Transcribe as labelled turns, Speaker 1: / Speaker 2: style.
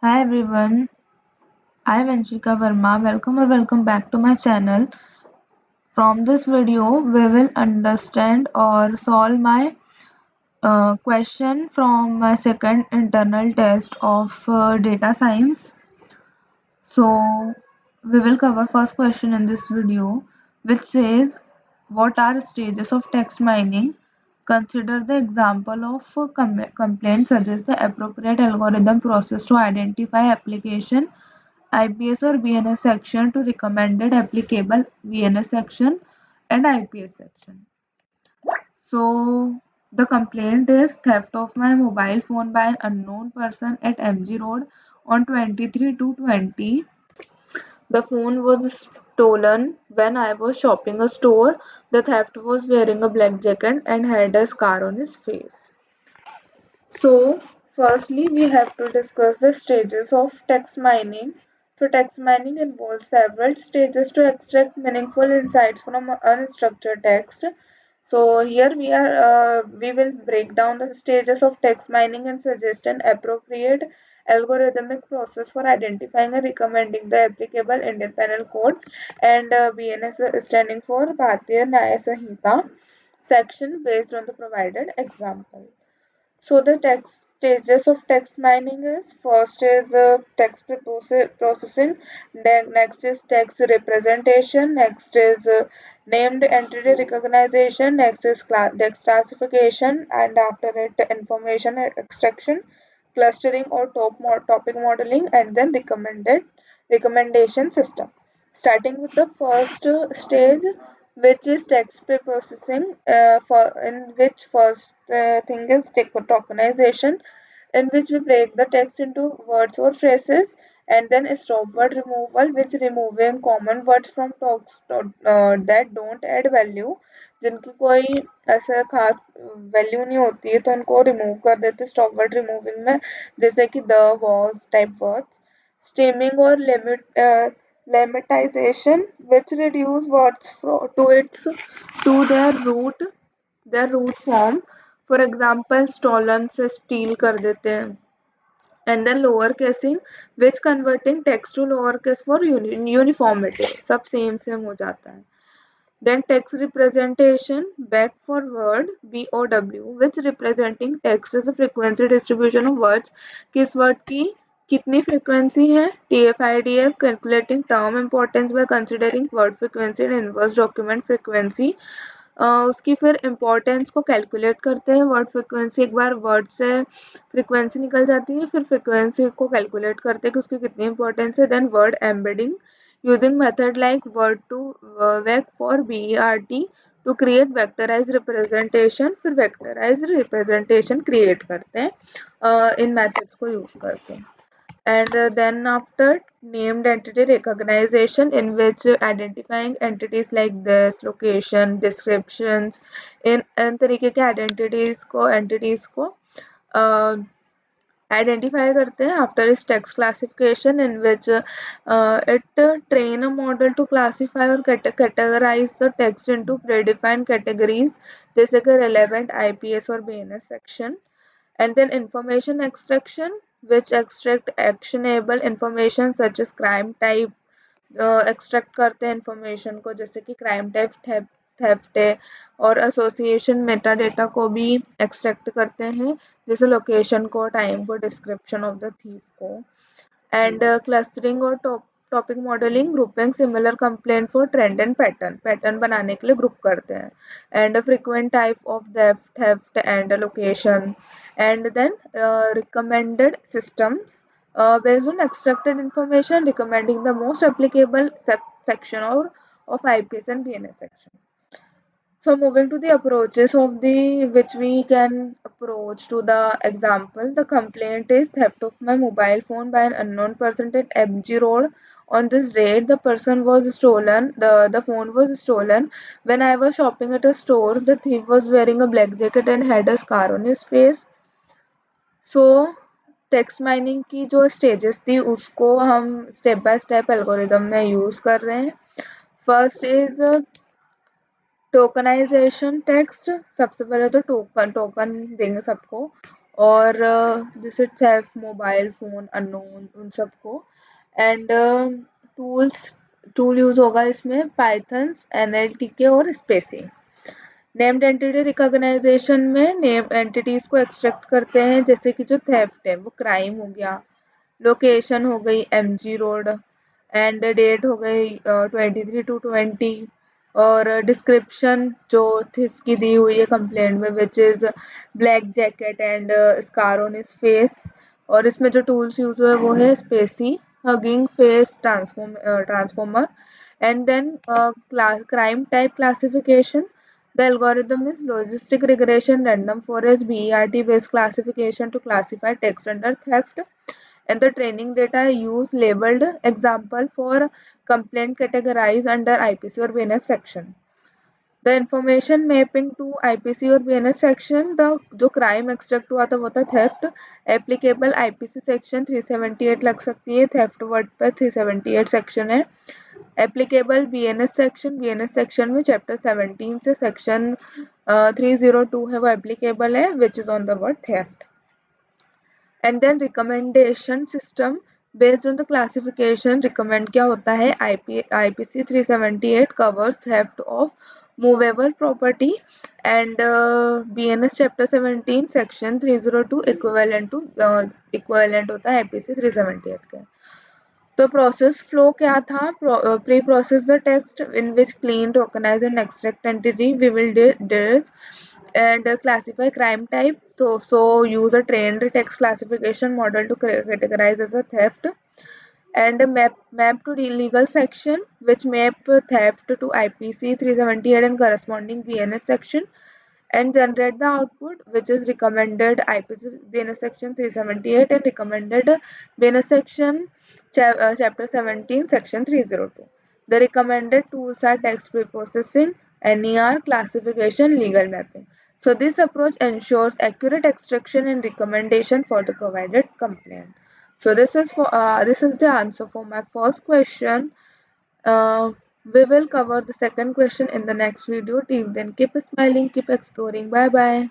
Speaker 1: Hi everyone, I'm Anshika Verma. Welcome back to my channel. From this video, we will understand or solve my question from my second internal test of data science. So, we will cover first question in this video, which says, what are stages of text mining? Consider the example of a complaint suggest the appropriate algorithm process to identify application IPS or BNS section to recommended applicable BNS section and IPS section. So the complaint is theft of my mobile phone by an unknown person at MG Road on 23 to 20. The phone was stolen when I was shopping a store. The theft was wearing a black jacket and had a scar on his face. So, firstly, we have to discuss the stages of text mining. So, text mining involves several stages to extract meaningful insights from unstructured text. So, here we will break down the stages of text mining and suggest an appropriate algorithmic process for identifying and recommending the applicable Indian Penal Code and BNS standing for Bharatiya Nyaya Sanhita section based on the provided example. So the text stages of text mining is first is text processing, then next is text representation, next is named entity recognition, next is text classification, and after it information extraction, clustering or topic modeling, and then recommendation system. Starting with the first stage, which is text pre-processing, for in which first thing is tokenization, in which we break the text into words or phrases, and then stop word removal, which removing common words from talks that don't add value, जिनकी कोई ऐसा खास value नहीं होती है तो उनको remove कर देते स्टॉप वर्ड रिमूविंग में, जैसे कि the was type words. Stemming और lemmatization, which reduce words to their root form. For example, stolen से steal कर देते हैं. And then lower casing, which converting text to lower case for uniformity. सब same हो जाता है. Then text representation, back forward BOW, which representing text is a frequency distribution of words. किस word की कितनी frequency है? TF-IDF, calculating term importance by considering word frequency and inverse document frequency. उसकी फिर इम्पोर्टेंस को कैलकुलेट करते हैं. Word frequency एक बार वर्ड से फ्रिक्वेंसी निकल जाती है, फिर फ्रिक्वेंसी को कैलकुलेट करते हैं कि उसकी कितनी इंपॉर्टेंस है. Then word embedding using method like word to vec for BERT to create vectorized representation. फिर vectorized representation create करते हैं इन methods को use करते हैं. And then after named entity recognition, in which identifying entities like this, location, descriptions, इन तरीके के entities को identify करते हैं. After is text classification, in which it train a model to classify or categorize the text into predefined categories, जैसे कि relevant IPS और BNS section. And then information extraction, which extract actionable information such as crime type. Extract करते हैं information को, जैसे कि crime type theft है, और एसोसिएशन मेटा डेटा को भी एक्सट्रैक्ट करते हैं, जैसे लोकेशन को, टाइम को, डिस्क्रिप्शन ऑफ द थीफ को. एंड क्लस्टरिंग और topic modelling, grouping similar complaint for trend and pattern बनाने के लिए ग्रुप करते हैं. And frequent type of theft and location. And then recommended systems based on extracted information, recommending the most applicable section or of IPS and BNS section. So moving to the approaches of the which we can approach to the example. The complaint is theft of my mobile phone by an unknown person at MG Road. On this date, the person was stolen. The phone was stolen when I was shopping at a store. The thief was wearing a black jacket and had a scar on his face. So text mining की जो stages थी उसको हम step by step algorithm में use कर रहे हैं. First is tokenization text. सबसे पहले तो टोकन देंगे सबको, और जैसे थेफ्ट, मोबाइल फ़ोन, अननोन, उन सबको। एंड टूल यूज़ होगा इसमें पाइथन्स, एनएलटीके और स्पेसिंग। नेम्ड एंटिटी रिकॉग्नाइजेशन में नेम एंटिटीज को एक्सट्रैक्ट करते हैं, जैसे कि जो थेफ्ट है वो क्राइम हो गया, लोकेशन हो गई एमजी रोड, एंड डेट हो गई 23/2/20, और डिस्क्रिप्शन जो थिफ की दी हुई है कंप्लेंट में, which is black jacket and scar on his face. और इसमें जो टूल्स यूज हुए वो है spaCy, hugging face transformer, and then crime type classification. The algorithm is logistic regression random forest BERT based classification to classify text under theft, and the training data use labeled example for complaint categorized under IPC or BNS section. The information mapping to IPC और BNS section, the जो crime extract हुआ था वो था theft, applicable IPC section 378 लग सकती है, theft word पर 378 section है, applicable BNS section में chapter 17 से section 302 है वो applicable है, which is on the word theft. And then recommendation system based on the classification, recommend क्या होता है, IPC 378 covers theft of movable property, and BNS chapter 17 section 302 equivalent होता है IPC 378 के। तो प्रोसेस फ्लो क्या था, preprocess the text in which clean, tokenize and extract entity we will did, and classify crime type. So use a trained text classification model to categorize as a theft, and map to the legal section, which map theft to IPC 378 and corresponding BNS section, and generate the output, which is recommended IPC BNS section 378 and recommended BNS section chapter 17 section 302. The recommended tools are text preprocessing, NER, classification, legal mapping. So this approach ensures accurate extraction and recommendation for the provided complaint. So this is the answer for my first question. We will cover the second question in the next video. Till then, keep smiling, keep exploring. Bye bye.